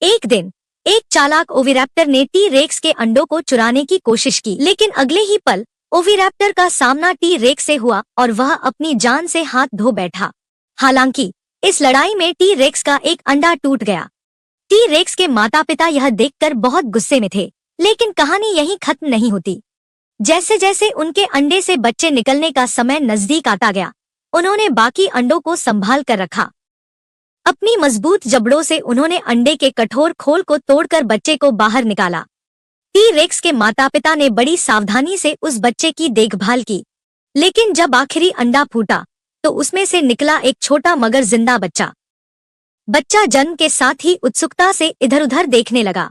एक दिन एक चालाक ओविरैप्टर ने टी रेक्स के अंडों को चुराने की कोशिश की, लेकिन अगले ही पल ओविरैप्टर का सामना टी रेक्स से हुआ और वह अपनी जान से हाथ धो बैठा। हालांकि इस लड़ाई में टी रेक्स का एक अंडा टूट गया। टी रेक्स के माता पिता यह देखकर बहुत गुस्से में थे, लेकिन कहानी यहीं खत्म नहीं होती। जैसे जैसे उनके अंडे से बच्चे निकलने का समय नजदीक आता गया, उन्होंने बाकी अंडों को संभाल कर रखा। अपनी मजबूत जबड़ों से उन्होंने अंडे के कठोर खोल को तोड़कर बच्चे को बाहर निकाला। टी रेक्स के माता पिता ने बड़ी सावधानी से उस बच्चे की देखभाल की, लेकिन जब आखिरी अंडा फूटा तो उसमें से निकला एक छोटा मगर जिंदा बच्चा। बच्चा जन्म के साथ ही उत्सुकता से इधर उधर देखने लगा,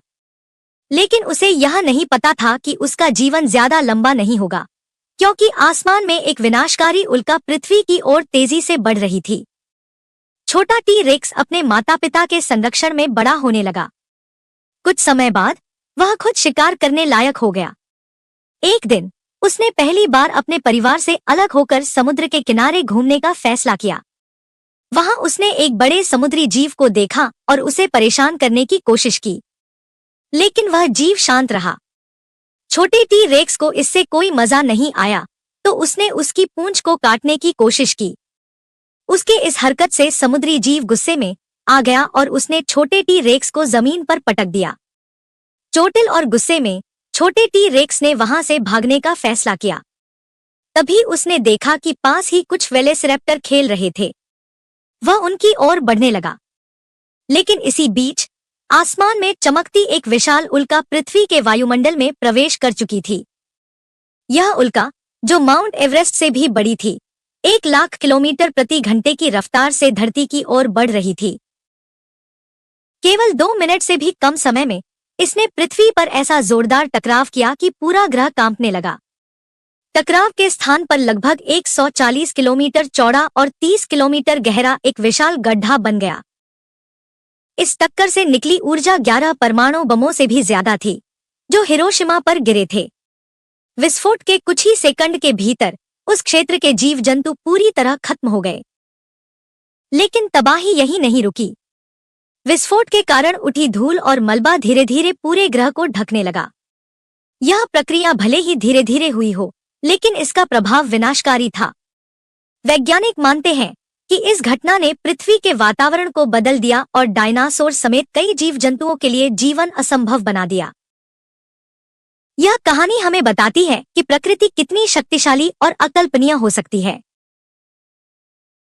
लेकिन उसे यह नहीं पता था कि उसका जीवन ज्यादा लंबा नहीं होगा, क्योंकि आसमान में एक विनाशकारी उल्का पृथ्वी की ओर तेजी से बढ़ रही थी। छोटा टी रेक्स अपने माता पिता के संरक्षण में बड़ा होने लगा। कुछ समय बाद वह खुद शिकार करने लायक हो गया। एक दिन उसने पहली बार अपने परिवार से अलग होकर समुद्र के किनारे घूमने का फैसला किया। वहां उसने एक बड़े समुद्री जीव को देखा और उसे परेशान करने की कोशिश की, लेकिन वह जीव शांत रहा। छोटे टी रेक्स को इससे कोई मजा नहीं आया, तो उसने उसकी पूंछ को काटने की कोशिश की। उसके इस हरकत से समुद्री जीव गुस्से में आ गया और उसने छोटे टी रेक्स को जमीन पर पटक दिया। चोटिल और गुस्से में छोटे टी रेक्स ने वहां से भागने का फैसला किया। तभी उसने देखा कि पास ही कुछ वेलोसिरैप्टर खेल रहे थे। वह उनकी ओर बढ़ने लगा, लेकिन इसी बीच आसमान में चमकती एक विशाल उल्का पृथ्वी के वायुमंडल में प्रवेश कर चुकी थी। यह उल्का, जो माउंट एवरेस्ट से भी बड़ी थी, 1,00,000 किलोमीटर प्रति घंटे की रफ्तार से धरती की ओर बढ़ रही थी। केवल 2 मिनट से भी कम समय में इसने पृथ्वी पर ऐसा जोरदार टकराव किया कि पूरा ग्रह कांपने लगा। टकराव के स्थान पर लगभग 140 किलोमीटर चौड़ा और 30 किलोमीटर गहरा एक विशाल गड्ढा बन गया। इस टक्कर से निकली ऊर्जा 11 परमाणु बमों से भी ज्यादा थी, जो हिरोशिमा पर गिरे थे। विस्फोट के कुछ ही सेकंड के भीतर उस क्षेत्र के जीव जंतु पूरी तरह खत्म हो गए। लेकिन तबाही यहीं नहीं रुकी। विस्फोट के कारण उठी धूल और मलबा धीरे धीरे पूरे ग्रह को ढकने लगा। यह प्रक्रिया भले ही धीरे धीरे हुई हो, लेकिन इसका प्रभाव विनाशकारी था। वैज्ञानिक मानते हैं कि इस घटना ने पृथ्वी के वातावरण को बदल दिया और डायनासोर समेत कई जीव जंतुओं के लिए जीवन असंभव बना दिया। यह कहानी हमें बताती है कि प्रकृति कितनी शक्तिशाली और अकल्पनीय हो सकती है।